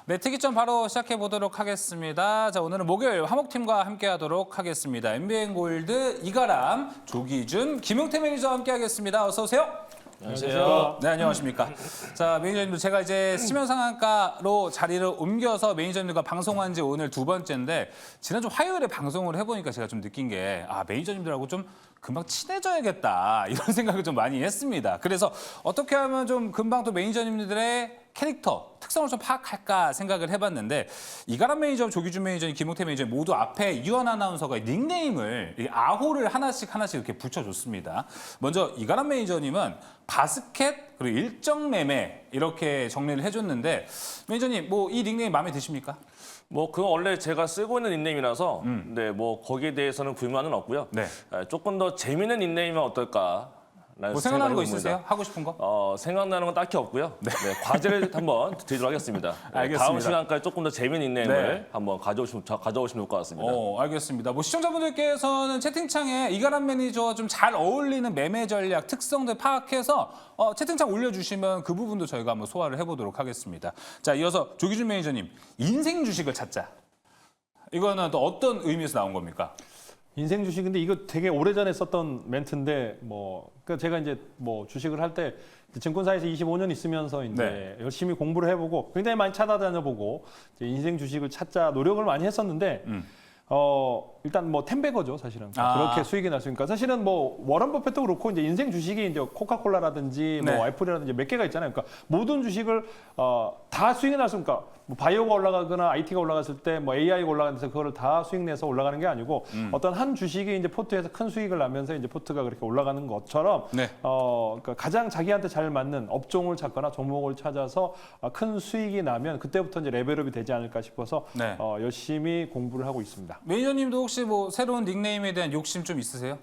네, 특이점 바로 시작해 보도록 하겠습니다. 자, 오늘은 목요일 화목팀과 함께하도록 하겠습니다. MBN 골드 이가람, 조기준, 김용태 매니저와 함께하겠습니다. 어서 오세요. 안녕하세요. 네, 안녕하십니까. 자, 매니저님들 제가 이제 수면 상한가로 자리를 옮겨서 매니저님들과 방송한 지 오늘 두 번째인데 지난주 화요일에 방송을 해보니까 제가 좀 느낀 게 매니저님들하고 좀 금방 친해져야겠다 이런 생각을 좀 많이 했습니다. 그래서 어떻게 하면 좀 금방 또 매니저님들의 캐릭터, 특성을 좀 파악할까 생각을 해봤는데 이가람 매니저, 조기준 매니저님, 김용태 매니저 모두 앞에 유한 아나운서가 닉네임을 아호를 하나씩 이렇게 붙여줬습니다. 먼저 이가람 매니저님은 바스켓 그리고 일정 매매 이렇게 정리를 해줬는데 매니저님 뭐 이 닉네임 마음에 드십니까? 그건 원래 제가 쓰고 있는 닉네임이라서 네, 거기에 대해서는 불만은 없고요. 네. 조금 더 재미있는 닉네임이면 어떨까? 뭐 생각나는 거 있으세요? 하고 싶은 거? 생각나는 건 딱히 없고요. 네, 과제를 한번 드리도록 하겠습니다. 알겠습니다. 다음 시간까지 조금 더 재미있는 닉네임을 한번 가져오시면 좋을 것 같습니다. 알겠습니다. 뭐 시청자분들께서는 채팅창에 이가람 매니저와 좀 잘 어울리는 매매 전략, 특성들 파악해서 채팅창 올려주시면 그 부분도 저희가 한번 소화를 해보도록 하겠습니다. 자, 이어서 조기준 매니저님, 인생 주식을 찾자. 이거는 또 어떤 의미에서 나온 겁니까? 인생 주식인데 이거 되게 오래전에 썼던 멘트인데 그러니까 제가 이제 주식을 할 때 증권사에서 25년 있으면서 이제 열심히 공부를 해보고 굉장히 많이 찾아다녀보고 이제 인생 주식을 찾자 노력을 많이 했었는데 일단 텐베거죠 사실은 그렇게 수익이 날 수 있으니까 사실은 워런 버핏도 그렇고 이제 인생 주식이 이제 코카콜라라든지 와이프라든지 몇 개가 있잖아요. 그러니까 모든 주식을 다 수익이 날 수 있으니까 바이오가 올라가거나 IT가 올라갔을 때 AI가 올라가면서 그거를 다 수익 내서 올라가는 게 아니고 어떤 한 주식이 이제 포트에서 큰 수익을 나면서 이제 포트가 그렇게 올라가는 것처럼 그러니까 가장 자기한테 잘 맞는 업종을 찾거나 종목을 찾아서 큰 수익이 나면 그때부터 이제 레벨업이 되지 않을까 싶어서 열심히 공부를 하고 있습니다. 매니저님도 혹시 새로운 닉네임에 대한 욕심 좀 있으세요?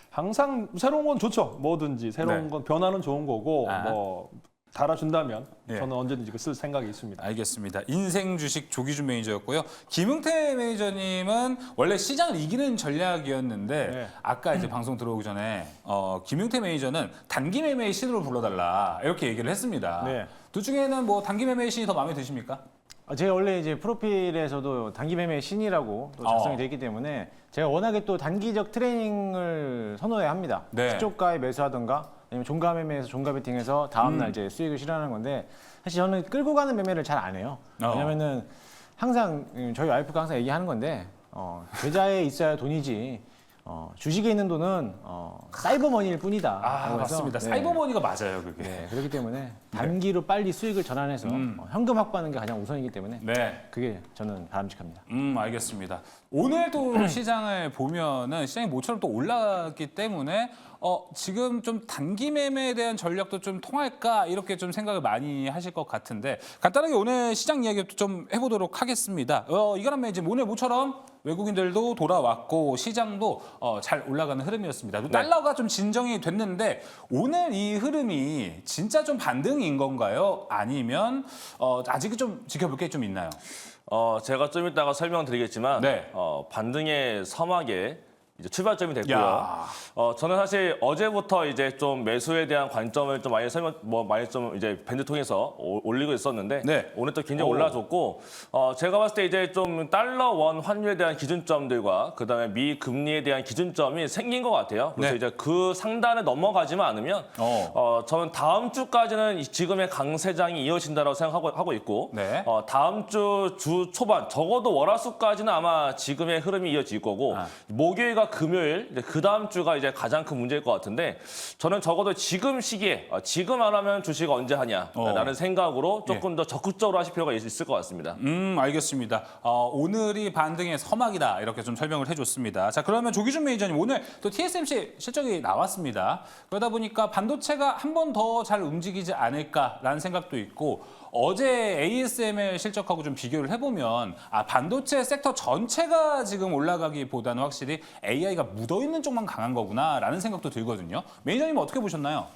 항상 새로운 건 좋죠. 뭐든지 새로운 건 변화는 좋은 거고 달아준다면 저는 언제든지 쓸 생각이 있습니다. 알겠습니다. 인생 주식 조기준 매니저였고요. 김용태 매니저님은 원래 시장을 이기는 전략이었는데 아까 이제 방송 들어오기 전에 김용태 매니저는 단기 매매의 신으로 불러달라 이렇게 얘기를 했습니다. 둘 중에는 단기 매매의 신이 더 마음에 드십니까? 제가 원래 이제 프로필에서도 단기 매매 신이라고 또 작성이 되어 있기 때문에 제가 워낙에 또 단기적 트레이닝을 선호해야 합니다. 시초가에 매수하던가 아니면 종가 매매에서 종가 베팅해서 다음날 이제 수익을 실현하는 건데 사실 저는 끌고 가는 매매를 잘 안 해요. 왜냐면은 항상 저희 와이프가 항상 얘기하는 건데 계좌에 있어야 돈이지 주식에 있는 돈은 사이버머니일 뿐이다. 맞습니다. 사이버머니가 맞아요, 그게. 그렇기 때문에 단기로 빨리 수익을 전환해서 현금 확보하는 게 가장 우선이기 때문에 그게 저는 바람직합니다. 알겠습니다. 오늘 또 시장을 보면은 시장이 모처럼 또 올랐기 때문에 지금 좀 단기 매매에 대한 전략도 좀 통할까 이렇게 좀 생각을 많이 하실 것 같은데 간단하게 오늘 시장 이야기 좀 해보도록 하겠습니다. 이가람 매니저 오늘 모처럼 외국인들도 돌아왔고 시장도 잘 올라가는 흐름이었습니다. 달러가 좀 진정이 됐는데 오늘 이 흐름이 진짜 좀 반등인 건가요? 아니면 아직 좀 지켜볼 게 좀 있나요? 제가 좀 이따가 설명드리겠지만 반등의 서막에 이제 출발점이 됐고요. 저는 사실 어제부터 이제 좀 매수에 대한 관점을 좀 많이 좀 이제 밴드 통해서 올리고 있었는데 오늘 또 굉장히 올라줬고 제가 봤을 때 이제 좀 달러 원 환율에 대한 기준점들과 그다음에 미 금리에 대한 기준점이 생긴 것 같아요. 그래서 이제 그 상단에 넘어가지만 않으면 저는 다음 주까지는 지금의 강세장이 이어진다라고 생각하고 있고 다음 주 초반 적어도 월화수까지는 아마 지금의 흐름이 이어질 거고 목요일과 금요일 그 다음 주가 이제 가장 큰 문제일 것 같은데 저는 적어도 지금 시기에 지금 안 하면 주식 언제 하냐라는 생각으로 조금 더 적극적으로 하실 필요가 있을 것 같습니다. 알겠습니다. 오늘이 반등의 서막이다 이렇게 좀 설명을 해줬습니다. 자 그러면 조기준 매니저님 오늘 또 TSMC 실적이 나왔습니다. 그러다 보니까 반도체가 한 번 더 잘 움직이지 않을까라는 생각도 있고 어제 ASML 실적하고 좀 비교를 해보면 반도체 섹터 전체가 지금 올라가기보다는 확실히 AI가 묻어있는 쪽만 강한 거구나라는 생각도 들거든요. 매니저님은 어떻게 보셨나요?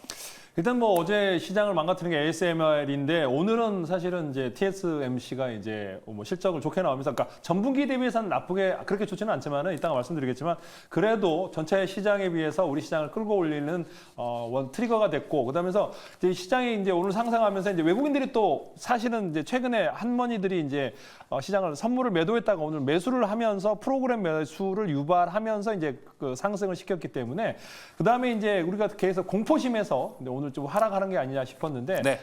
일단 뭐 어제 시장을 망가뜨린 게 ASMR인데 오늘은 사실은 이제 TSMC가 이제 뭐 실적을 좋게 나오면서 그러니까 전분기 대비해서는 나쁘게 그렇게 좋지는 않지만은 이따가 말씀드리겠지만 그래도 전체 시장에 비해서 우리 시장을 끌고 올리는 원 트리거가 됐고 그다음에서 이제 시장이 이제 오늘 상승하면서 이제 외국인들이 또 사실은 이제 최근에 한머니들이 이제 시장을 선물을 매도했다가 오늘 매수를 하면서 프로그램 매수를 유발하면서 이제 그 상승을 시켰기 때문에 그다음에 이제 우리가 계속 공포심에서 오늘 좀 하락하는 게 아니냐 싶었는데 네.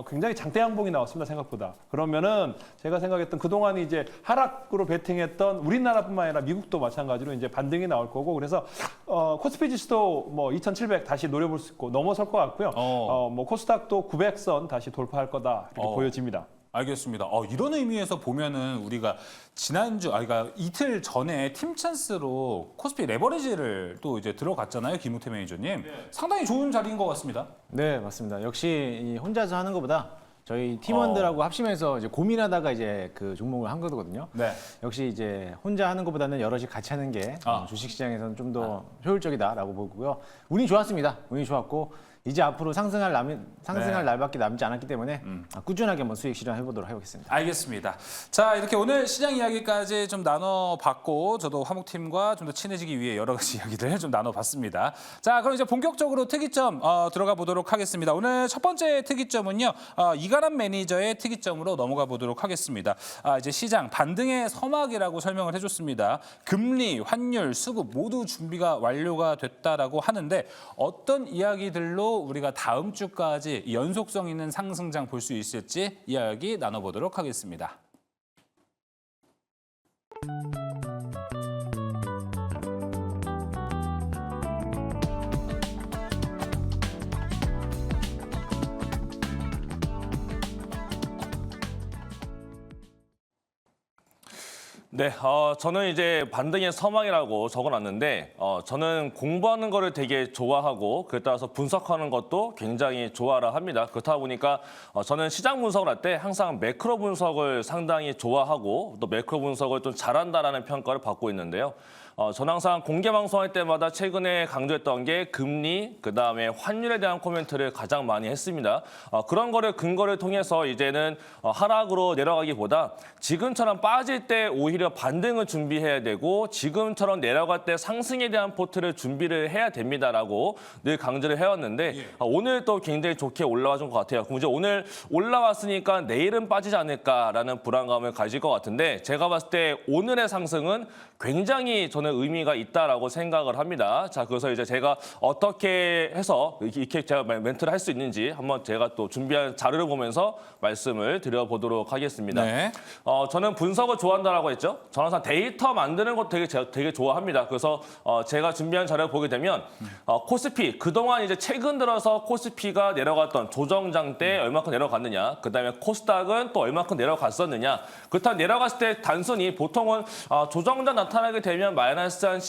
굉장히 장대 양봉이 나왔습니다 생각보다. 그러면은 제가 생각했던 그동안 이제 하락으로 베팅했던 우리나라뿐만 아니라 미국도 마찬가지로 이제 반등이 나올 거고 그래서 코스피 지수도 뭐 2,700 다시 노려볼 수 있고 넘어설 것 같고요. 뭐 코스닥도 900선 다시 돌파할 거다 이렇게 보여집니다. 알겠습니다. 이런 의미에서 보면은 우리가 지난주, 그러니까 이틀 전에 팀 찬스로 코스피 레버리지를 또 이제 들어갔잖아요, 김우태 매니저님. 상당히 좋은 자리인 것 같습니다. 네, 맞습니다. 역시 이 혼자서 하는 것보다 저희 팀원들하고 합심해서 이제 고민하다가 이제 그 종목을 한 거거든요. 네. 역시 이제 혼자 하는 것보다는 여럿이 같이 하는 게 주식시장에서는 좀 더 효율적이다라고 보고요. 운이 좋았습니다. 운이 좋았고 이제 앞으로 상승할 날밖에 남지 않았기 때문에 꾸준하게 한번 수익 실현해 보도록 하겠습니다. 알겠습니다. 자, 이렇게 오늘 시장 이야기까지 좀 나눠봤고 저도 화목팀과 좀 더 친해지기 위해 여러 가지 이야기들 좀 나눠봤습니다. 자, 그럼 이제 본격적으로 특이점 들어가 보도록 하겠습니다. 오늘 첫 번째 특이점은요. 이가람 매니저의 특이점으로 넘어가 보도록 하겠습니다. 이제 시장 반등의 서막이라고 설명을 해줬습니다. 금리, 환율, 수급 모두 준비가 완료가 됐다라고 하는데 어떤 이야기들로 우리가 다음 주까지 연속성 있는 상승장 볼 수 있을지 이야기 나눠보도록 하겠습니다. 네, 저는 이제 반등의 서막이라고 적어놨는데 저는 공부하는 거를 되게 좋아하고 그에 따라서 분석하는 것도 굉장히 좋아라 합니다. 그렇다 보니까 저는 시장 분석을 할 때 항상 매크로 분석을 상당히 좋아하고 또 매크로 분석을 좀 잘한다라는 평가를 받고 있는데요. 저는 항상 공개 방송할 때마다 최근에 강조했던 게 금리, 그다음에 환율에 대한 코멘트를 가장 많이 했습니다. 그런 거를 근거를 통해서 이제는 하락으로 내려가기보다 지금처럼 빠질 때 오히려 반등을 준비해야 되고 지금처럼 내려갈 때 상승에 대한 포트를 준비를 해야 됩니다라고 늘 강조를 해왔는데 오늘 또 굉장히 좋게 올라와 준 것 같아요. 그럼 이제 오늘 올라왔으니까 내일은 빠지지 않을까라는 불안감을 가질 것 같은데 제가 봤을 때 오늘의 상승은 굉장히 저는 의미가 있다라고 생각을 합니다. 자, 그래서 이제 제가 어떻게 해서 이렇게 제가 멘트를 할 수 있는지 한번 제가 또 준비한 자료를 보면서 말씀을 드려보도록 하겠습니다. 네. 저는 분석을 좋아한다라고 했죠. 저는 항상 데이터 만드는 것 되게 좋아합니다. 그래서 제가 준비한 자료를 보게 되면 코스피 그동안 이제 최근 들어서 코스피가 내려갔던 조정장 때 얼마큼 내려갔느냐, 그다음에 코스닥은 또 얼마큼 내려갔었느냐. 그렇다면 내려갔을 때 단순히 보통은 조정장 나타나게 되면 마이너스 한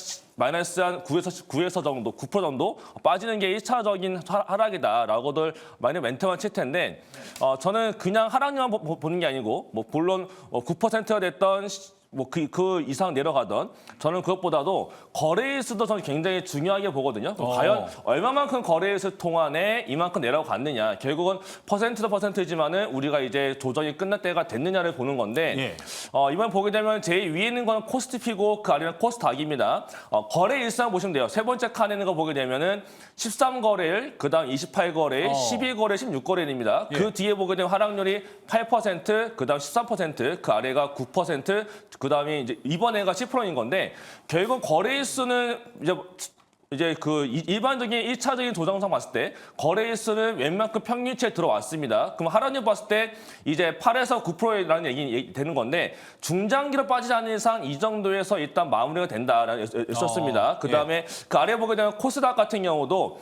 9에서 정도, 9% 정도 빠지는 게 1차적인 하락이다라고들 많이 멘트만 칠 텐데 저는 그냥 하락률만 보는 게 아니고 뭐 물론 9%가 됐던 뭐 그 이상 내려가던 저는 그것보다도 거래일수도 저는 굉장히 중요하게 보거든요. 과연 얼마만큼 거래일수 동안에 이만큼 내려갔느냐. 결국은 퍼센트도 퍼센트지만은 우리가 이제 조정이 끝날 때가 됐느냐를 보는 건데 이번 보게 되면 제일 위에 있는 건 코스피고 그 아래는 코스닥입니다. 거래일수만 보시면 돼요. 세 번째 칸에 있는 거 보게 되면은 13거래일, 그다음 28거래일, 12거래일, 16거래일입니다. 그 뒤에 보게 되면 하락률이 8%, 그다음 13%, 그 아래가 9%, 그다음에 이제 이번에가 10%인 건데 결국 거래일수는 이제 그 일반적인 1차적인 조정상 봤을 때 거래일수는 웬만큼 평균치에 들어왔습니다. 그럼 하락률 봤을 때 이제 8에서 9%라는 얘기 되는 건데 중장기로 빠지지 않는 이상 이 정도에서 일단 마무리가 된다라는 있었습니다. 그다음에 그 아래 보게 되면 코스닥 같은 경우도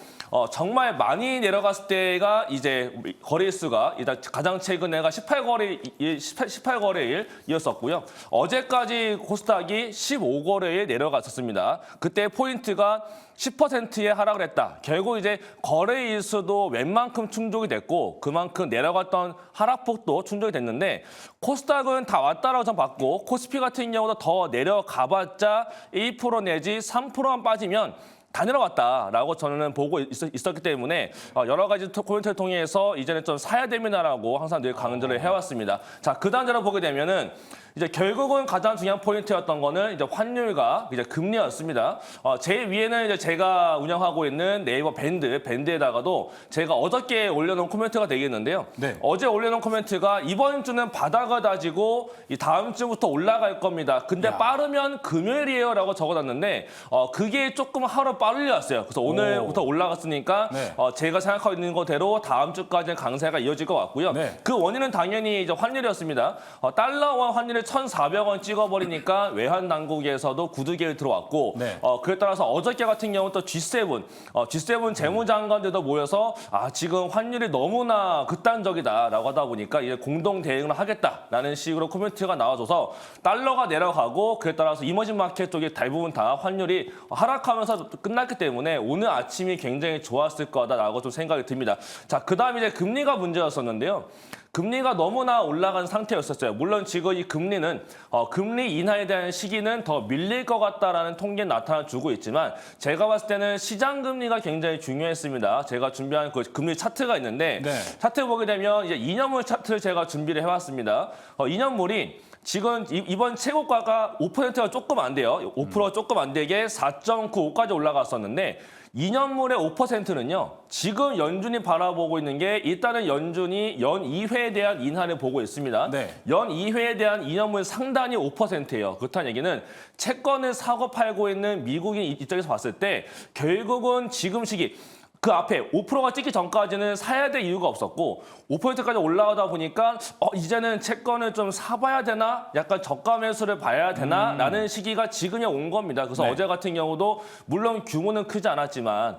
정말 많이 내려갔을 때가 이제 거래일수가 일단 가장 최근에가 18거래일이었었고요. 어제까지 코스닥이 15거래일 내려갔었습니다. 그때 포인트가 10%의 하락을 했다. 결국 이제 거래일수도 웬만큼 충족이 됐고 그만큼 내려갔던 하락폭도 충족이 됐는데 코스닥은 다 왔다라고 전 봤고 코스피 같은 경우도 더 내려가봤자 1% 내지 3%만 빠지면 다 내려갔다라고 저는 보고 있었기 때문에 여러 가지 코멘트를 통해서 이제는 좀 사야 됩니다라고 항상 늘 강조를 해왔습니다. 자, 그 단계로 보게 되면은 이제 결국은 가장 중요한 포인트였던 거는 이제 환율과 이제 금리였습니다. 제일 위에는 이제 제가 운영하고 있는 네이버 밴드에다가도 제가 어저께 올려놓은 코멘트가 되겠는데요. 네. 어제 올려놓은 코멘트가 이번 주는 바닥을 다지고 이 다음 주부터 올라갈 겁니다. 근데 빠르면 금요일이에요라고 적어놨는데 그게 조금 하루 빨리왔어요. 그래서 오늘부터 올라갔으니까 네. 제가 생각하고 있는 거대로 다음 주까지는 강세가 이어질 것 같고요. 네. 그 원인은 당연히 이제 환율이었습니다. 달러와 환율이 1,400원 찍어버리니까 외환 당국에서도 구두개를 들어왔고 네. 그에 따라서 어저께 같은 경우는 또 G7 재무장관들도 모여서 지금 환율이 너무나 극단적이다라고 하다 보니까 이제 공동 대응을 하겠다라는 식으로 코멘트가 나와줘서 달러가 내려가고 그에 따라서 이머징 마켓 쪽이 대부분 다 환율이 하락하면서 끝났기 때문에 오늘 아침이 굉장히 좋았을 거다라고 좀 생각이 듭니다. 자, 그다음 이제 금리가 문제였었는데요. 금리가 너무나 올라간 상태였었어요. 물론 지금 이 금리는 금리 인하에 대한 시기는 더 밀릴 것 같다라는 통계는 나타나주고 있지만 제가 봤을 때는 시장 금리가 굉장히 중요했습니다. 제가 준비한 그 금리 차트가 있는데 네. 차트 보게 되면 이제 2년물 차트를 제가 준비를 해왔습니다. 2년물이 지금 이번 최고가가 5%가 조금 안 돼요. 5% 조금 안 되게 4.95까지 올라갔었는데 2년물의 5%는요. 지금 연준이 바라보고 있는 게 일단은 연준이 연 2회에 대한 인하를 보고 있습니다. 네. 연 2회에 대한 2년물 상단이 5%예요. 그렇다는 얘기는 채권을 사고 팔고 있는 미국인 입장에서 봤을 때 결국은 지금 시기 그 앞에 5%가 찍기 전까지는 사야 될 이유가 없었고 5%까지 올라가다 보니까 이제는 채권을 좀 사봐야 되나? 약간 저가 매수를 봐야 되나? 라는 시기가 지금이 온 겁니다. 그래서 네. 어제 같은 경우도 물론 규모는 크지 않았지만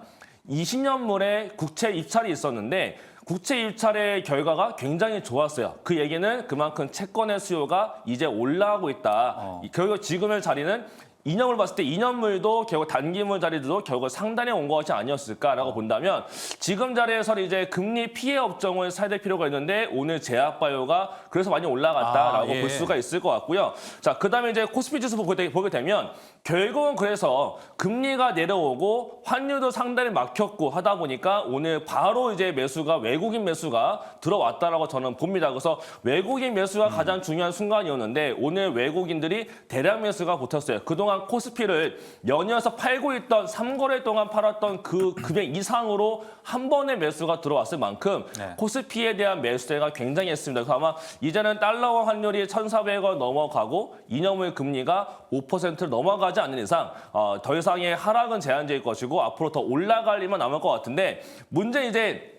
20년물에 국채 입찰이 있었는데 국채 입찰의 결과가 굉장히 좋았어요. 그 얘기는 그만큼 채권의 수요가 이제 올라가고 있다. 결국 지금의 자리는 2년을 봤을 때 2년물도 결국 단기물 자리도 결국 상단에 온 것이 아니었을까라고 본다면 지금 자리에서 이제 금리 피해 업종을 사야 될 필요가 있는데 오늘 제약바이오가 그래서 많이 올라갔다라고 예. 볼 수가 있을 것 같고요. 자, 그다음에 이제 코스피 지수 보게 되면 결국은 그래서 금리가 내려오고 환율도 상당히 막혔고 하다 보니까 오늘 바로 이제 외국인 매수가 들어왔다라고 저는 봅니다. 그래서 외국인 매수가 가장 중요한 순간이었는데 오늘 외국인들이 대량 매수가 붙었어요. 그동안 코스피를 연이어서 팔고 있던 3거래 동안 팔았던 그 금액 이상으로 한 번의 매수가 들어왔을 만큼 네. 코스피에 대한 매수세가 굉장했습니다. 그래서 아마 이제는 달러와 환율이 1,400원 넘어가고 2년물 금리가 5%를 넘어가지 않는 이상 더 이상의 하락은 제한적일 것이고 앞으로 더 올라갈 일만 남을 것 같은데 문제는 이제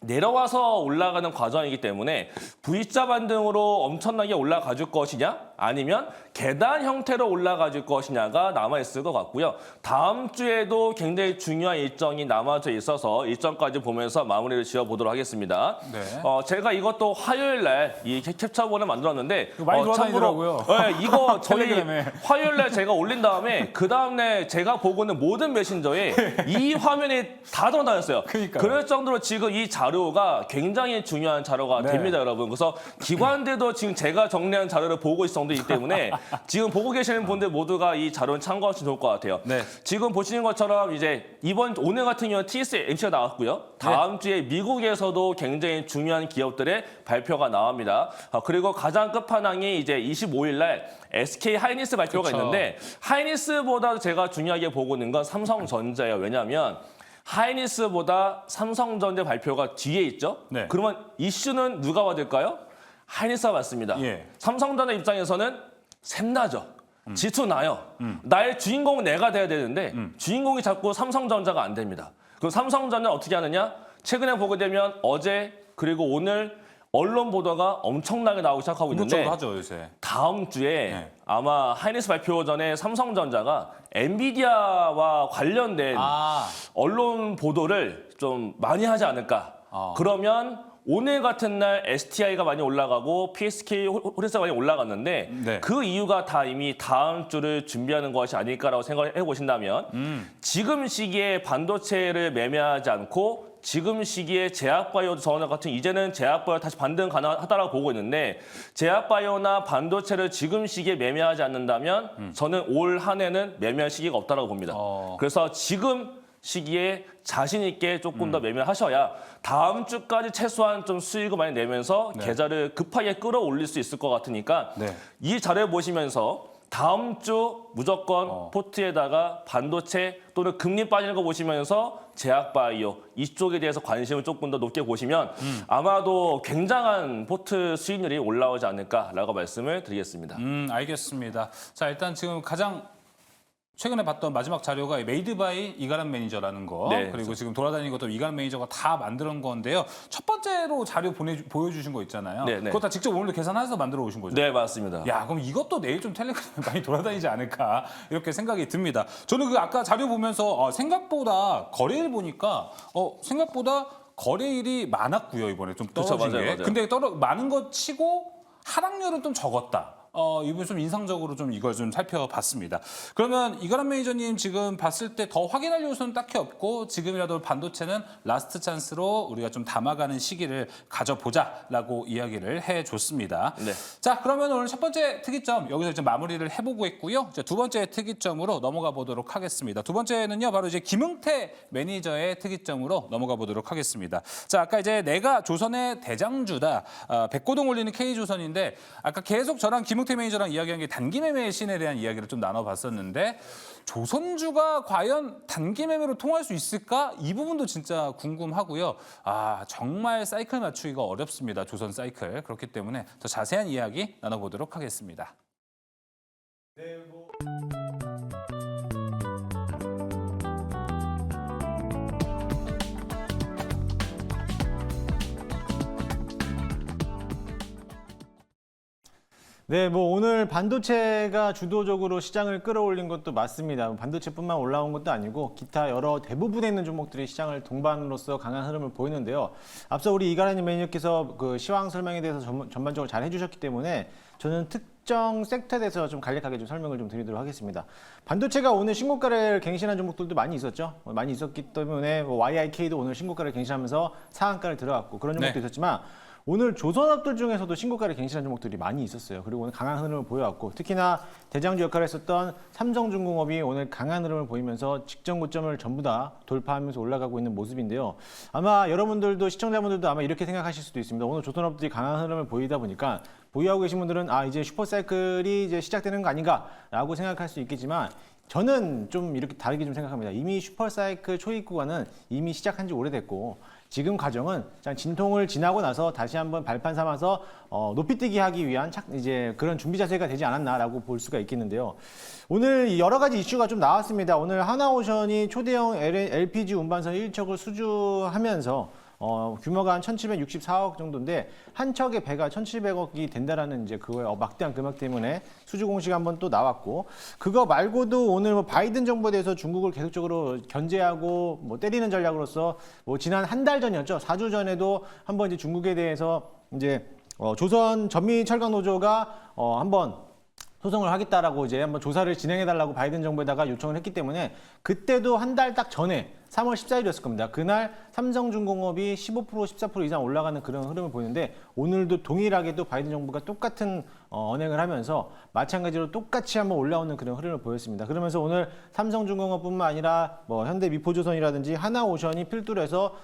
내려와서 올라가는 과정이기 때문에 V자 반등으로 엄청나게 올라가 줄 것이냐 아니면 계단 형태로 올라가 줄 것이냐가 남아있을 것 같고요. 다음 주에도 굉장히 중요한 일정이 남아져 있어서 일정까지 보면서 마무리를 지어보도록 하겠습니다. 네. 제가 이것도 화요일 날 이 캡처본을 만들었는데 많이 돌아다니더라고요. 네, 이거 저희 텔레그램에. 화요일 날 제가 올린 다음에 그 다음날 제가 보고 있는 모든 메신저에 이 화면이 다 돌아다녔어요. 그러니까요. 그럴 정도로 지금 이 자료가 굉장히 중요한 자료가 네. 됩니다, 여러분. 그래서 기관들도 지금 제가 정리한 자료를 보고 있을 정도이기 때문에 지금 보고 계시는 분들 모두가 이 자료는 참고하시면 좋을 것 같아요. 네. 지금 보시는 것처럼 이제 오늘 같은 경우는 TSMC가 나왔고요. 다음 주에 미국에서도 굉장히 중요한 기업들의 발표가 나옵니다. 그리고 가장 끝판왕이 이제 25일 날 SK 하이닉스 발표가 그쵸. 있는데 하이닉스보다 제가 중요하게 보고 있는 건 삼성전자예요. 왜냐하면 하이닉스보다 삼성전자 발표가 뒤에 있죠. 네. 그러면 이슈는 누가 받을까요? 하이닉스가 받습니다. 예. 삼성전자 입장에서는 샘나죠. 지투나요. 나의 주인공은 내가 돼야 되는데 주인공이 자꾸 삼성전자가 안 됩니다. 그럼 삼성전자는 어떻게 하느냐? 최근에 보게 되면 어제 그리고 오늘 언론 보도가 엄청나게 나오기 시작하고 있는데 하죠 요새. 다음 주에 네. 아마 하이닉스 발표 전에 삼성전자가 엔비디아와 관련된 언론 보도를 좀 많이 하지 않을까. 그러면 오늘 같은 날 STI가 많이 올라가고 PSK 홀리스가 많이 올라갔는데 네. 그 이유가 다 이미 다음 주를 준비하는 것이 아닐까라고 생각해 보신다면 지금 시기에 반도체를 매매하지 않고 지금 시기에 제약바이오 전환 같은 이제는 제약바이오 다시 반등 가능하다라고 보고 있는데 제약바이오나 반도체를 지금 시기에 매매하지 않는다면 저는 올 한 해는 매매할 시기가 없다라고 봅니다. 그래서 지금 시기에 자신 있게 조금 더 매매하셔야 다음 주까지 최소한 좀 수익을 많이 내면서 계좌를 급하게 끌어올릴 수 있을 것 같으니까 이 자료 보시면서 다음 주 무조건 포트에다가 반도체 또는 금리 빠지는 거 보시면서 제약바이오 이쪽에 대해서 관심을 조금 더 높게 보시면 아마도 굉장한 포트 수익률이 올라오지 않을까라고 말씀을 드리겠습니다. 알겠습니다. 자, 일단 지금 가장 최근에 봤던 마지막 자료가 메이드 바이 이가람 매니저라는 거, 네, 그리고 지금 돌아다니는 것도 이가람 매니저가 다 만든 건데요. 첫 번째로 자료 보여주신 거 있잖아요. 네, 네. 그거 다 직접 오늘도 계산해서 만들어 오신 거죠? 네, 맞습니다. 야, 그럼 이것도 내일 좀 텔레그램에 많이 돌아다니지 않을까 이렇게 생각이 듭니다. 저는 그 아까 자료 보면서 생각보다 거래일 보니까 생각보다 거래일이 많았고요, 이번에 좀 떨어진 그쵸, 맞아요, 게. 맞아요. 근데 많은 것 치고 하락률은 좀 적었다. 이번 좀 인상적으로 좀 이걸 좀 살펴봤습니다. 그러면 이가람 매니저님 지금 봤을 때 더 확인할 요소는 딱히 없고 지금이라도 반도체는 라스트 찬스로 우리가 좀 담아가는 시기를 가져보자라고 이야기를 해줬습니다. 네. 자, 그러면 오늘 첫 번째 특이점 여기서 이제 마무리를 해보고 있고요. 이제 두 번째 특이점으로 넘어가 보도록 하겠습니다. 두 번째는요, 바로 이제 김응태 매니저의 특이점으로 넘어가 보도록 하겠습니다. 자, 아까 이제 내가 조선의 대장주다, 백고동 올리는 K조선인데 아까 계속 저랑 김응태 매니저랑 이야기한 게 단기 매매 신에 대한 이야기를 좀 나눠봤었는데 조선주가 과연 단기 매매로 통할 수 있을까? 이 부분도 진짜 궁금하고요. 정말 사이클 맞추기가 어렵습니다. 조선 사이클. 그렇기 때문에 더 자세한 이야기 나눠보도록 하겠습니다. 네, 뭐 오늘 반도체가 주도적으로 시장을 끌어올린 것도 맞습니다. 반도체뿐만 올라온 것도 아니고 기타 여러 대부분에 있는 종목들이 시장을 동반으로써 강한 흐름을 보이는데요. 앞서 우리 이가람 매니저께서 그 시황 설명에 대해서 전반적으로 잘 해주셨기 때문에 저는 특정 섹터에 대해서 좀 간략하게 좀 설명을 좀 드리도록 하겠습니다. 반도체가 오늘 신고가를 갱신한 종목들도 많이 있었죠. 많이 있었기 때문에 YIK도 오늘 신고가를 갱신하면서 상한가를 들어갔고 그런 종목도 있었지만 오늘 조선업들 중에서도 신고가를 갱신한 종목들이 많이 있었어요. 그리고 오늘 강한 흐름을 보여왔고 특히나 대장주 역할을 했었던 삼성중공업이 오늘 강한 흐름을 보이면서 직전 고점을 전부 다 돌파하면서 올라가고 있는 모습인데요. 아마 여러분들도 시청자분들도 아마 이렇게 생각하실 수도 있습니다. 오늘 조선업들이 강한 흐름을 보이다 보니까 보유하고 계신 분들은 이제 슈퍼사이클이 이제 시작되는 거 아닌가라고 생각할 수 있겠지만 저는 좀 이렇게 다르게 좀 생각합니다. 이미 슈퍼사이클 초입 구간은 이미 시작한 지 오래됐고 지금 과정은 진통을 지나고 나서 다시 한번 발판 삼아서 높이뛰기 하기 위한 이제 그런 준비 자세가 되지 않았나라고 볼 수가 있겠는데요. 오늘 여러 가지 이슈가 좀 나왔습니다. 오늘 하나오션이 초대형 LPG 운반선 1척을 수주하면서 규모가 한 1,764억 정도인데 한 척의 배가 1,700억이 된다라는 이제 그거의 막대한 금액 때문에 수주 공시가 한번 또 나왔고 그거 말고도 오늘 바이든 정부에 대해서 중국을 계속적으로 견제하고 때리는 전략으로서 지난 한 달 전이었죠. 4주 전에도 한번 이제 중국에 대해서 이제 조선 전미철강노조가 한번 소송을 하겠다라고 이제 한번 조사를 진행해달라고 바이든 정부에다가 요청을 했기 때문에 그때도 한 달 딱 전에 3월 14일이었을 겁니다. 그날 삼성중공업이 15% 14% 이상 올라가는 그런 흐름을 보이는데 오늘도 동일하게 또 바이든 정부가 똑같은 언행을 하면서 마찬가지로 똑같이 한번 올라오는 그런 흐름을 보였습니다. 그러면서 오늘 삼성중공업뿐만 아니라 현대미포조선이라든지 하나오션이 필두로 해서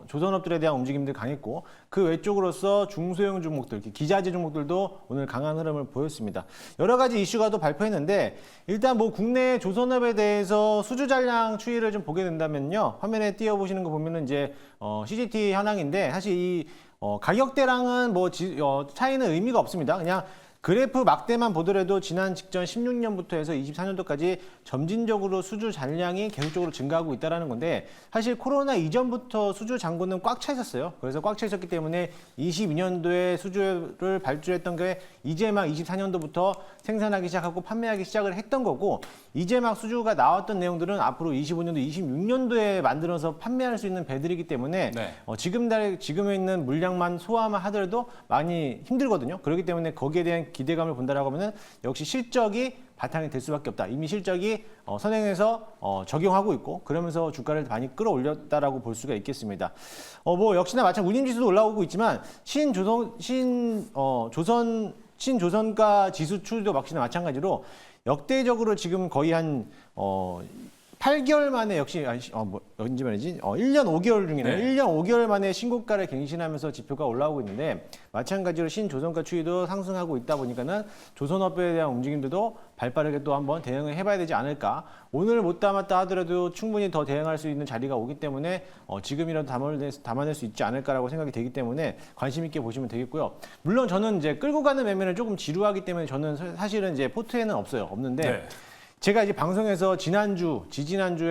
조선업들에 대한 움직임들 강했고 그 외쪽으로서 중소형 종목들, 기자재 종목들도 오늘 강한 흐름을 보였습니다. 여러 가지 이슈가 또 발표했는데 일단 국내 조선업에 대해서 수주 잔량 추이를 좀 보게 된다면요. 화면에 띄워보시는 거 보면은 이제 CGT 현황인데 사실 이 가격대랑은 차이는 의미가 없습니다. 그냥 그래프 막대만 보더라도 지난 직전 16년부터 해서 24년도까지 점진적으로 수주 잔량이 계속적으로 증가하고 있다는 건데 사실 코로나 이전부터 수주 잔고는 꽉 차 있었어요. 그래서 꽉 차 있었기 때문에 22년도에 수주를 발주했던 게 이제 막 24년도부터 생산하기 시작하고 판매하기 시작을 했던 거고 이제 막 수주가 나왔던 내용들은 앞으로 25년도, 26년도에 만들어서 판매할 수 있는 배들이기 때문에 지금에 있는 물량만 소화만 하더라도 많이 힘들거든요. 그렇기 때문에 거기에 대한 기대감을 본다라고 하면은 역시 실적이 바탕이 될 수밖에 없다. 이미 실적이 선행해서 적용하고 있고 그러면서 주가를 많이 끌어올렸다라고 볼 수가 있겠습니다. 역시나 마찬가지 운임지수도 올라오고 있지만 신조선가 지수 추이도 역시나 마찬가지로 역대적으로 지금 거의 한 8개월 만에 역시 언제 말이지? 1년 5개월 중이네요. 네. 1년 5개월 만에 신고가를 갱신하면서 지표가 올라오고 있는데 마찬가지로 신조선가 추이도 상승하고 있다 보니까는 조선업에 대한 움직임들도 발빠르게 또 한번 대응을 해봐야 되지 않을까. 오늘 못 담았다 하더라도 충분히 더 대응할 수 있는 자리가 오기 때문에 지금이라도 담아낼 수 있지 않을까라고 생각이 되기 때문에 관심 있게 보시면 되겠고요. 물론 저는 이제 끌고 가는 매매는 조금 지루하기 때문에 저는 사실은 이제 포트에는 없는데 네. 제가 이제 방송에서 지지난주에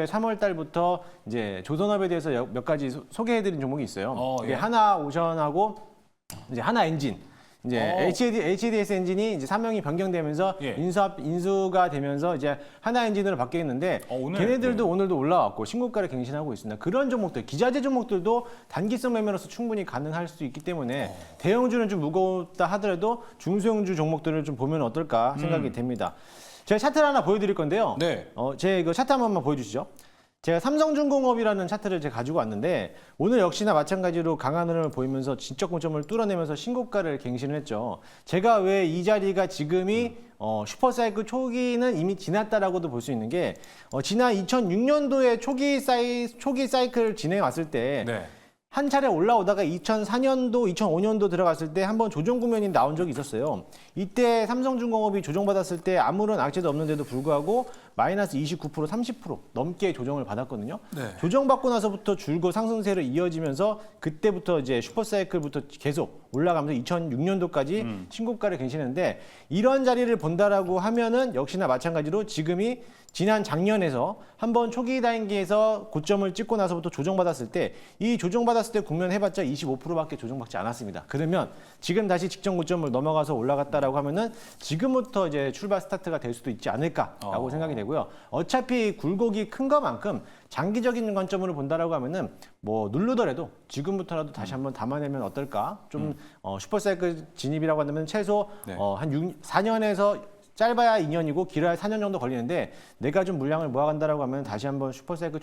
3월 달부터 이제 조선업에 대해서 몇 가지 소개해드린 종목이 있어요. 이게 예. 하나오션하고 이제 하나엔진. 이제 HDS 엔진이 이제 사명이 변경되면서 예. 인수가 되면서 이제 하나엔진으로 바뀌었는데 걔네들도 오늘도 올라왔고 신고가를 갱신하고 있습니다. 그런 종목들, 기자재 종목들도 단기성 매매로서 충분히 가능할 수 있기 때문에 대형주는 좀 무겁다 하더라도 중소형주 종목들을 좀 보면 어떨까 생각이 됩니다. 제가 차트를 하나 보여드릴 건데요. 네. 제 이거 차트 한 번만 보여주시죠. 제가 삼성중공업이라는 차트를 제가 가지고 왔는데 오늘 역시나 마찬가지로 강한 흐름을 보이면서 지적 고점을 뚫어내면서 신고가를 갱신을 했죠. 제가 왜 이 자리가 지금이 슈퍼사이클 초기는 이미 지났다라고도 볼 수 있는 게 지난 2006년도에 초기 사이클 진행해 왔을 때 네. 한 차례 올라오다가 2004년도, 2005년도 들어갔을 때 한번 조정 국면이 나온 적이 있었어요. 이때 삼성중공업이 조정받았을 때 아무런 악재도 없는데도 불구하고 마이너스 29%, 30% 넘게 조정을 받았거든요. 네. 조정받고 나서부터 줄곧 상승세로 이어지면서 그때부터 이제 슈퍼사이클부터 계속 올라가면서 2006년도까지 신고가를 갱신했는데 이런 자리를 본다라고 하면은 역시나 마찬가지로 지금이 지난 작년에서 한번 초기 단계에서 고점을 찍고 나서부터 조정받았을 때 이 조정받았을 때 국면 해봤자 25%밖에 조정받지 않았습니다. 그러면 지금 다시 직전 고점을 넘어가서 올라갔다라고 하면은 지금부터 이제 출발 스타트가 될 수도 있지 않을까라고 생각이 되고요. 어차피 굴곡이 큰 것만큼 장기적인 관점으로 본다라고 하면은 뭐 누르더라도 지금부터라도 다시 한번 담아내면 어떨까? 좀 슈퍼사이클 진입이라고 한다면 최소 네. 한 4년에서 짧아야 2년이고 길어야 4년 정도 걸리는데 내가 좀 물량을 모아간다라고 하면 다시 한번 슈퍼사이클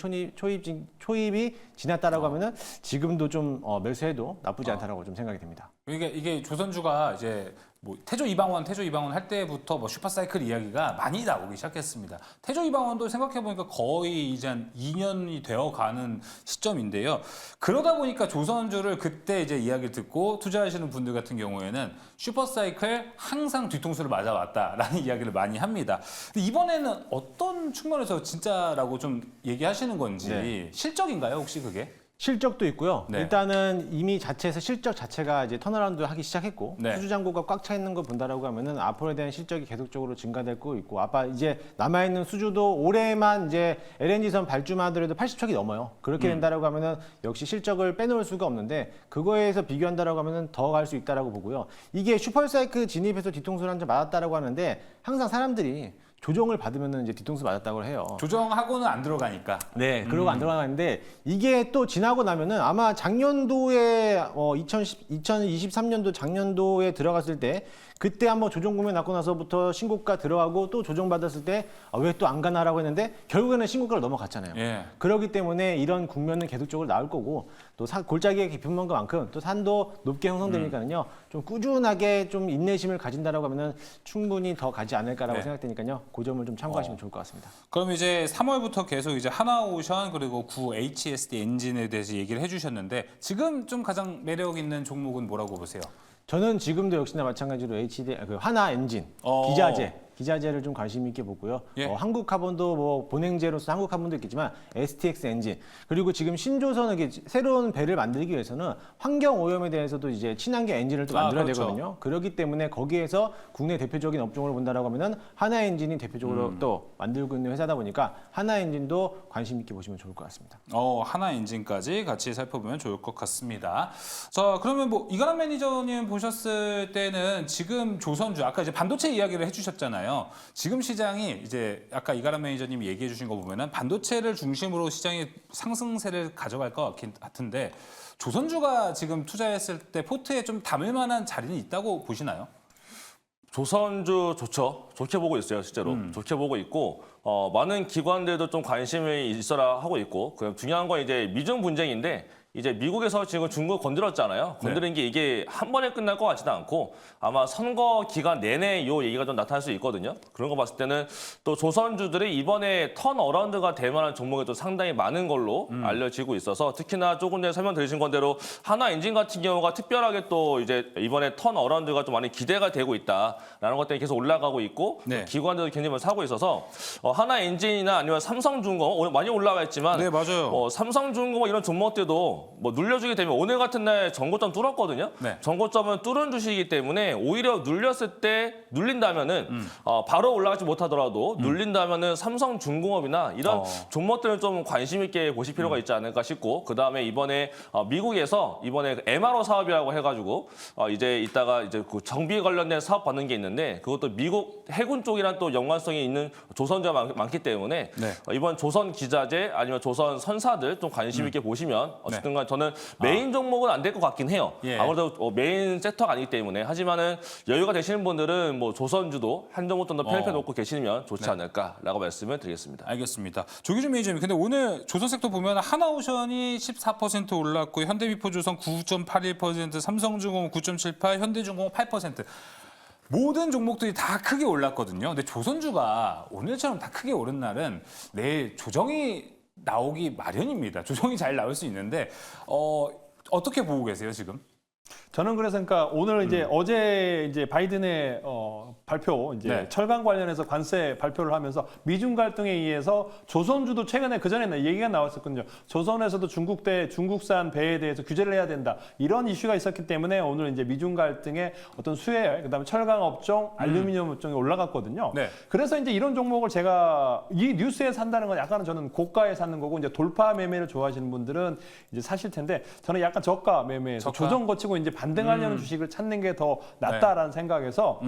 초입이 지났다라고 하면은 지금도 좀 매수해도 나쁘지 않다라고 좀 생각이 됩니다. 이게 조선주가 이제 뭐 태조 이방원 할 때부터 뭐 슈퍼사이클 이야기가 많이 나오기 시작했습니다. 태조 이방원도 생각해 보니까 거의 이제 한 2년이 되어가는 시점인데요. 그러다 보니까 조선주를 그때 이제 이야기를 듣고 투자하시는 분들 같은 경우에는 슈퍼사이클 항상 뒤통수를 맞아왔다라는 이야기를 많이 합니다. 근데 이번에는 어떤 측면에서 진짜라고 좀 얘기하시는 건지 실적인가요, 혹시 그게? 실적도 있고요. 네. 일단은 이미 자체에서 실적 자체가 이제 턴어라운드 하기 시작했고 네. 수주 잔고가 꽉 차 있는 거 본다라고 하면은 앞으로에 대한 실적이 계속적으로 증가될 거 있고 아빠 이제 남아 있는 수주도 올해만 이제 LNG선 발주만 하더라도 80척이 넘어요. 그렇게 된다라고 하면은 역시 실적을 빼놓을 수가 없는데 그거에서 비교한다라고 하면은 더 갈 수 있다라고 보고요. 이게 슈퍼사이클 진입해서 뒤통수를 한 점 맞았다라고 하는데 항상 사람들이 조정을 받으면 이제 뒤통수 맞았다고 해요. 조정하고는 안 들어가니까. 네, 그러고 안 들어가는데 이게 또 지나고 나면은 아마 작년도에 2023년도 작년도에 들어갔을 때 그때 한번 조정 국면 났고 나서부터 신고가 들어가고 또 조정받았을 때 왜 또 안 가나라고 했는데 결국에는 신고가를 넘어갔잖아요. 예. 그렇기 때문에 이런 국면은 계속적으로 나올 거고 또 골짜기가 깊은 것만큼 또 산도 높게 형성되니까요. 좀 꾸준하게 좀 인내심을 가진다라고 하면은 충분히 더 가지 않을까라고 생각되니까요. 그 점을 좀 참고하시면 좋을 것 같습니다. 그럼 이제 3월부터 계속 이제 하나오션 그리고 구 HSD 엔진에 대해서 얘기를 해주셨는데 지금 좀 가장 매력 있는 종목은 뭐라고 보세요? 저는 지금도 역시나 마찬가지로 하나 엔진, 기자재를 좀 관심 있게 보고요. 예. 한국 카본도 뭐 본행제로서 한국 카본도 있겠지만 STX 엔진 그리고 지금 신조선에게 새로운 배를 만들기 위해서는 환경 오염에 대해서도 이제 친환경 엔진을 또 만들어야 그렇죠. 되거든요. 그렇기 때문에 거기에서 국내 대표적인 업종을 본다라고 하면은 하나 엔진이 대표적으로 또 만들고 있는 회사다 보니까 하나 엔진도 관심 있게 보시면 좋을 것 같습니다. 하나 엔진까지 같이 살펴보면 좋을 것 같습니다. 자, 그러면 뭐 이가람 매니저님 보셨을 때는 지금 조선주 아까 이제 반도체 이야기를 해주셨잖아요. 지금 시장이 이제 아까 이가람 매니저님이 얘기해 주신 거 보면은 반도체를 중심으로 시장이 상승세를 가져갈 것 같은데 조선주가 지금 투자했을 때 포트에 좀 담을 만한 자리는 있다고 보시나요? 조선주 좋죠. 좋게 보고 있어요, 실제로. 좋게 보고 있고 많은 기관들도 좀 관심이 있어라 하고 있고 그럼 중요한 건 이제 미중 분쟁인데 이제 미국에서 지금 중국을 건드렸잖아요. 건드린 게 이게 한 번에 끝날 것 같지도 않고 아마 선거 기간 내내 이 얘기가 좀 나타날 수 있거든요. 그런 거 봤을 때는 또 조선주들이 이번에 턴어라운드가 될 만한 종목이 또 상당히 많은 걸로 알려지고 있어서 특히나 조금 전에 설명드리신 건대로 하나엔진 같은 경우가 특별하게 또 이제 이번에 턴어라운드가 좀 많이 기대가 되고 있다라는 것 때문에 계속 올라가고 있고 네. 기관들도 굉장히 많이 사고 있어서 하나엔진이나 아니면 삼성중공업 오늘 많이 올라가 있지만 네, 맞아요. 삼성중공업 이런 종목들도 뭐 눌려주게 되면 오늘 같은 날 전고점 뚫었거든요. 네. 전고점은 뚫은 주식이기 때문에 오히려 눌렸을 때 눌린다면은 바로 올라가지 못하더라도 눌린다면은 삼성중공업이나 이런 종목들을 좀 관심 있게 보실 필요가 있지 않을까 싶고 그 다음에 이번에 미국에서 이번에 MRO 사업이라고 해가지고 이제 이따가 이제 그 정비 관련된 사업 받는 게 있는데 그것도 미국 해군 쪽이랑 또 연관성이 있는 조선주가 많기 때문에 네. 이번 조선 기자재 아니면 조선 선사들 좀 관심 있게 보시면 어쨌든 간 저는 메인 종목은 안 될 것 같긴 해요. 예. 아무래도 메인 섹터가 아니기 때문에 하지만은 여유가 되시는 분들은 뭐 조선주도 한 종목 정도 편입해 놓고 계시면 좋지 않을까라고 말씀을 드리겠습니다. 알겠습니다. 조기준 매니저님, 근데 오늘 조선 섹터 보면 하나오션이 14% 올랐고 현대미포조선 9.81%, 삼성중공업 9.78%, 현대중공업 8%. 모든 종목들이 다 크게 올랐거든요. 근데 조선주가 오늘처럼 다 크게 오른 날은 내일 조정이 나오기 마련입니다. 조정이 잘 나올 수 있는데 어떻게 보고 계세요 지금? 저는 그래서 그러니까 오늘 이제 어제 이제 바이든의 발표 이제 네. 철강 관련해서 관세 발표를 하면서 미중 갈등에 의해서 조선주도 최근에 그 전에 얘기가 나왔었거든요. 조선에서도 중국산 배에 대해서 규제를 해야 된다 이런 이슈가 있었기 때문에 오늘 이제 미중 갈등의 어떤 수혜 그다음에 철강 업종, 알루미늄 업종이 올라갔거든요. 네. 그래서 이제 이런 종목을 제가 이 뉴스에 산다는 건 약간은 저는 고가에 사는 거고 이제 돌파 매매를 좋아하시는 분들은 이제 사실 텐데 저는 약간 저가 매매에서 조정 거치고 이제 반등하려는 주식을 찾는 게 더 낫다라는 생각에서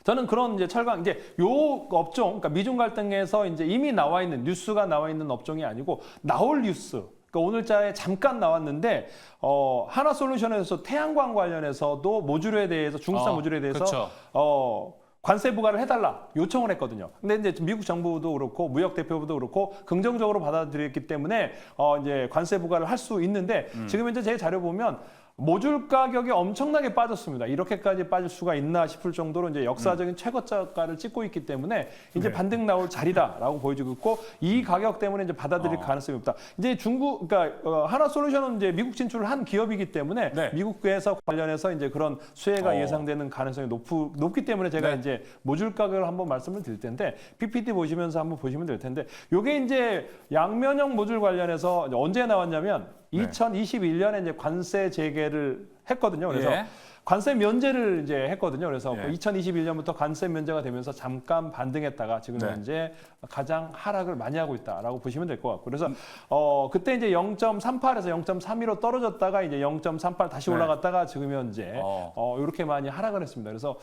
저는 그런 이제 철강 이제 요 업종 그러니까 미중 갈등에서 이제 이미 나와 있는 뉴스가 나와 있는 업종이 아니고 나올 뉴스 그러니까 오늘자에 잠깐 나왔는데 하나솔루션에서 태양광 관련해서도 모듈에 대해서 중국산 모듈에 대해서 그쵸. 관세 부과를 해달라 요청을 했거든요. 근데 이제 미국 정부도 그렇고 무역 대표부도 그렇고 긍정적으로 받아들였기 때문에 이제 관세 부과를 할 수 있는데 지금 현재 제 자료 보면 모듈 가격이 엄청나게 빠졌습니다. 이렇게까지 빠질 수가 있나 싶을 정도로 이제 역사적인 최고가를 찍고 있기 때문에 이제 반등 나올 자리다라고 보여지고 있고 이 가격 때문에 이제 받아들일 가능성이 없다. 이제 그러니까 하나솔루션은 이제 미국 진출을 한 기업이기 때문에 네. 미국에서 관련해서 이제 그런 수혜가 예상되는 가능성이 높기 때문에 제가 네. 이제 모듈 가격을 한번 말씀을 드릴 텐데 PPT 보시면서 한번 보시면 될 텐데 요게 이제 양면형 모듈 관련해서 언제 나왔냐면 2021년에 이제 관세 재개를 했거든요. 그래서 관세 면제를 이제 했거든요. 그래서 2021년부터 관세 면제가 되면서 잠깐 반등했다가 지금 현재 가장 하락을 많이 하고 있다라고 보시면 될 것 같고. 그래서 그때 이제 0.38에서 0.32로 떨어졌다가 이제 0.38 다시 올라갔다가 지금 현재 이렇게 많이 하락을 했습니다. 그래서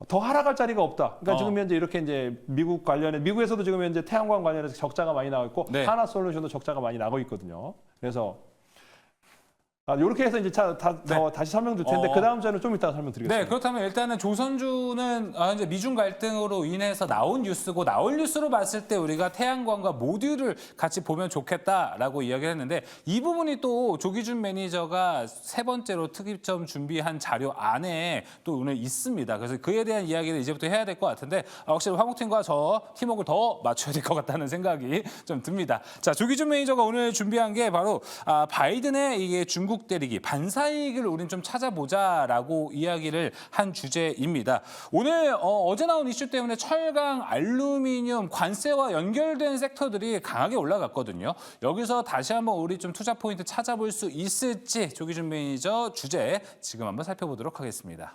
더 하락할 자리가 없다. 그러니까 지금 현재 이렇게 이제 미국에서도 지금 현재 태양광 관련해서 적자가 많이 나고 있고 하나솔루션도 적자가 많이 나고 있거든요. 그래서 이렇게 해서 이제 다시 설명드릴 텐데 그 다음 주에는 좀 이따가 설명드리겠습니다. 네, 그렇다면 일단은 조선주는 이제 미중 갈등으로 인해서 나온 뉴스고 나올 뉴스로 봤을 때 우리가 태양광과 모듈을 같이 보면 좋겠다라고 이야기를 했는데 이 부분이 또 조기준 매니저가 세 번째로 특이점 준비한 자료 안에 또 오늘 있습니다. 그래서 그에 대한 이야기를 이제부터 해야 될 것 같은데 확실히 화목팀과 저 팀워크를 더 맞춰야 될 것 같다는 생각이 좀 듭니다. 자, 조기준 매니저가 오늘 준비한 게 바로 바이든의 이게 중국 때리기 반사이익을 우린 좀 찾아보자라고 이야기를 한 주제입니다. 오늘 어제 나온 이슈 때문에 철강, 알루미늄, 관세와 연결된 섹터들이 강하게 올라갔거든요. 여기서 다시 한번 우리 좀 투자 포인트 찾아볼 수 있을지 조기준 매니저 주제 지금 한번 살펴보도록 하겠습니다.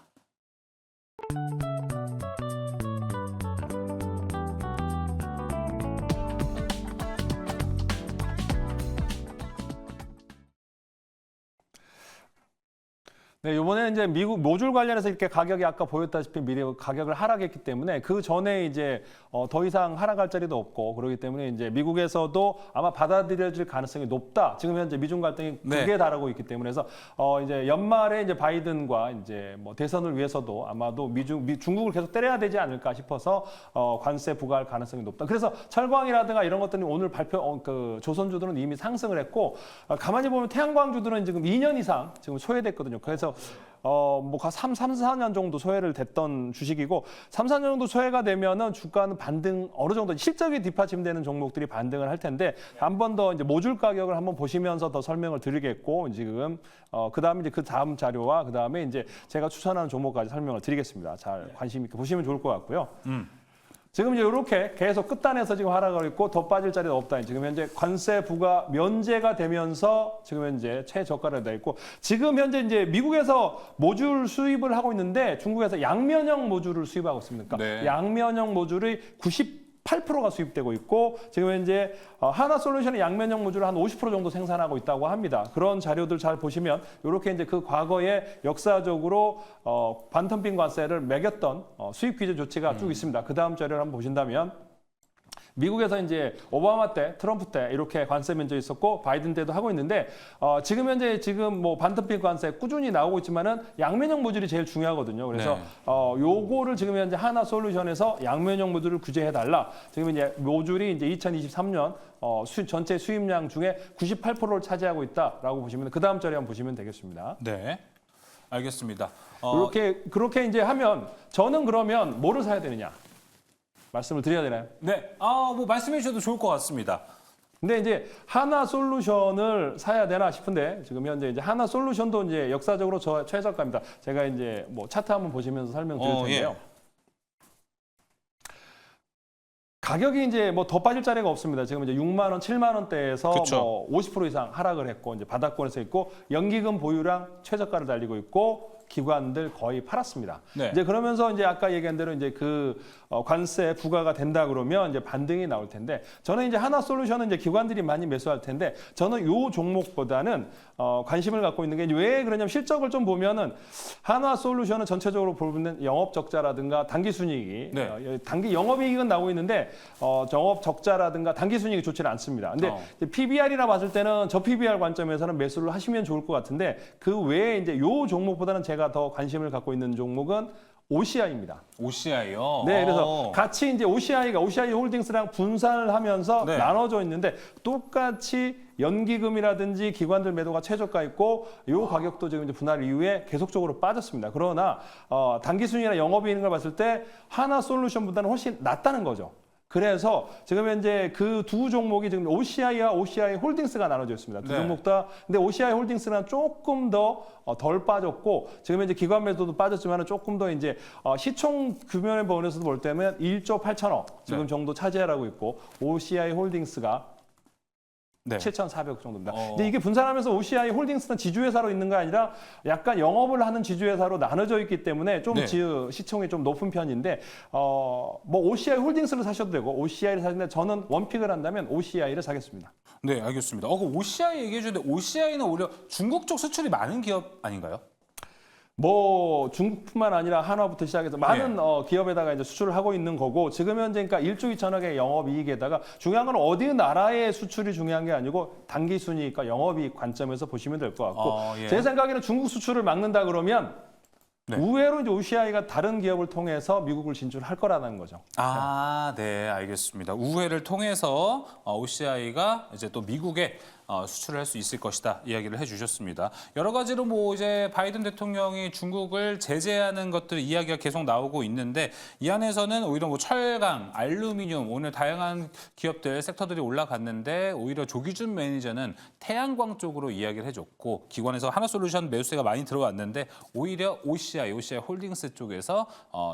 네, 이번에 이제 미국 모듈 관련해서 이렇게 가격이 아까 보였다시피 미리 가격을 하락했기 때문에 그 전에 이제 더 이상 하락할 자리도 없고 그렇기 때문에 이제 미국에서도 아마 받아들여질 가능성이 높다. 지금 현재 미중 갈등이 네. 극에 달하고 있기 때문에 그래서 이제 연말에 이제 바이든과 이제 뭐 대선을 위해서도 아마도 중국을 계속 때려야 되지 않을까 싶어서 관세 부과할 가능성이 높다. 그래서 철광이라든가 이런 것들이 오늘 그 조선주들은 이미 상승을 했고 가만히 보면 태양광주들은 지금 2년 이상 지금 소외됐거든요. 그래서 뭐 3, 4년 정도 소외를 됐던 주식이고 3, 4년 정도 소외가 되면은 주가는 반등 어느 정도 실적이 뒷받침되는 종목들이 반등을 할 텐데 한 번 더 이제 모듈 가격을 한번 보시면서 더 설명을 드리겠고 지금 그다음에 이제 그 다음 자료와 그다음에 이제 제가 추천하는 종목까지 설명을 드리겠습니다. 잘 관심 있게 보시면 좋을 것 같고요. 지금 이제 이렇게 계속 끝단에서 지금 하락을 했고 더 빠질 자리가 없다. 지금 현재 관세 부과 면제가 되면서 지금 현재 최저가를 내 있고 지금 현재 이제 미국에서 모듈 수입을 하고 있는데 중국에서 양면형 모듈을 수입하고 있습니까? 네. 양면형 모듈이 98%가 수입되고 있고 지금 현재 하나솔루션의 양면형 모듈을 한 50% 정도 생산하고 있다고 합니다. 그런 자료들 잘 보시면 이렇게 이제 그 과거에 역사적으로 반텀핑 관세를 매겼던 수입 규제 조치가 쭉 있습니다. 그 다음 자료를 한번 보신다면 미국에서 이제 오바마 때, 트럼프 때 이렇게 관세 면제 있었고 바이든 때도 하고 있는데 지금 현재 뭐 반텀핑 관세 꾸준히 나오고 있지만은 양면형 모듈이 제일 중요하거든요. 그래서 네. 요거를 지금 현재 하나솔루션에서 양면형 모듈을 규제해 달라. 지금 이제 모듈이 이제 2023년 전체 수입량 중에 98%를 차지하고 있다라고 보시면 그 다음 자료 한번 보시면 되겠습니다. 네, 알겠습니다. 그렇게 이제 하면 저는 그러면 뭐를 사야 되느냐? 말씀을 드려야 되나요? 네, 뭐 말씀해 주셔도 좋을 것 같습니다. 근데 이제 하나솔루션을 사야 되나 싶은데 지금 현재 이제 하나솔루션도 이제 역사적으로 최저가입니다. 제가 이제 뭐 차트 한번 보시면서 설명드릴 텐데요. 예. 가격이 이제 뭐 더 빠질 자리가 없습니다. 지금 이제 6만 원, 7만 원대에서 그쵸. 뭐 50% 이상 하락을 했고 이제 바닥권에서 있고 연기금 보유량 최저가를 달리고 있고 기관들 거의 팔았습니다. 네. 이제 그러면서 이제 아까 얘기한 대로 이제 그 관세 부과가 된다 그러면 이제 반등이 나올 텐데 저는 이제 하나솔루션은 이제 기관들이 많이 매수할 텐데 저는 요 종목보다는 관심을 갖고 있는 게 왜 그러냐면 실적을 좀 보면은 하나솔루션은 전체적으로 보면 영업 적자라든가 단기 순이익이 네. 단기 영업이익은 나오고 있는데 영업 적자라든가 단기 순이익이 좋지는 않습니다. 근데 PBR이라 봤을 때는 저 PBR 관점에서는 매수를 하시면 좋을 것 같은데 그 외에 이제 요 종목보다는 제가 더 관심을 갖고 있는 종목은 OCI입니다. OCI요? 네, 그래서 같이 이제 OCI 홀딩스랑 분산을 하면서 네. 나눠져 있는데 똑같이 연기금이라든지 기관들 매도가 최저가 있고 이 가격도 지금 이제 분할 이후에 계속적으로 빠졌습니다. 그러나 단기 순이익이나 영업이익을 봤을 때 하나솔루션보다는 훨씬 낫다는 거죠. 그래서 지금 현재 그 두 종목이 지금 OCI와 OCI 홀딩스가 나눠져 있습니다. 두 네. 종목 다. 근데 OCI 홀딩스는 조금 더 덜 빠졌고 지금 현재 기관 매도도 빠졌지만 조금 더 이제 시총 규모의 부분에서도 볼 때면 1조 8천억 지금 네. 정도 차지하고 있고 OCI 홀딩스가 네. 7,400억 정도입니다. 근데 이게 분산하면서 OCI 홀딩스는 지주회사로 있는 게 아니라 약간 영업을 하는 지주회사로 나눠져 있기 때문에 좀 네. 시총이 좀 높은 편인데 뭐 OCI 홀딩스를 사셔도 되고 OCI를 사는데 저는 원픽을 한다면 OCI를 사겠습니다. 네, 알겠습니다. 그럼 OCI 얘기해 주는데 OCI는 오히려 중국 쪽 수출이 많은 기업 아닌가요? 뭐 중국뿐만 아니라 한화부터 시작해서 많은 기업에다가 이제 수출을 하고 있는 거고 지금 현재 그러니까 1조 2천억의 영업이익에다가 중요한 건 어디 나라의 수출이 중요한 게 아니고 단기 순이익과 영업이익 관점에서 보시면 될 것 같고 예. 제 생각에는 중국 수출을 막는다 그러면 네. 의외로 이제 OCI가 다른 기업을 통해서 미국을 진출할 거라는 거죠. 네, 알겠습니다. 우회를 통해서 OCI가 이제 또 미국에 수출을 할 수 있을 것이다 이야기를 해주셨습니다. 여러 가지로 뭐 이제 바이든 대통령이 중국을 제재하는 것들 이야기가 계속 나오고 있는데 이 안에서는 오히려 뭐 철강, 알루미늄 오늘 다양한 기업들 섹터들이 올라갔는데 오히려 조기준 매니저는 태양광 쪽으로 이야기를 해줬고 기관에서 하나솔루션 매수세가 많이 들어왔는데 오히려 OCI 홀딩스 쪽에서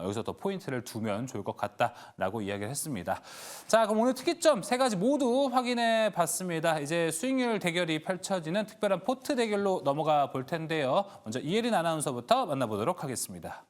여기서 더 포인트를 두면 좋을 것 같다라고 이야기를 했습니다. 자, 그럼 오늘 특이점 세 가지 모두 확인해 봤습니다. 이제 수익률 대결이 펼쳐지는 특별한 포트 대결로 넘어가 볼 텐데요. 먼저 이혜린 아나운서부터 만나보도록 하겠습니다.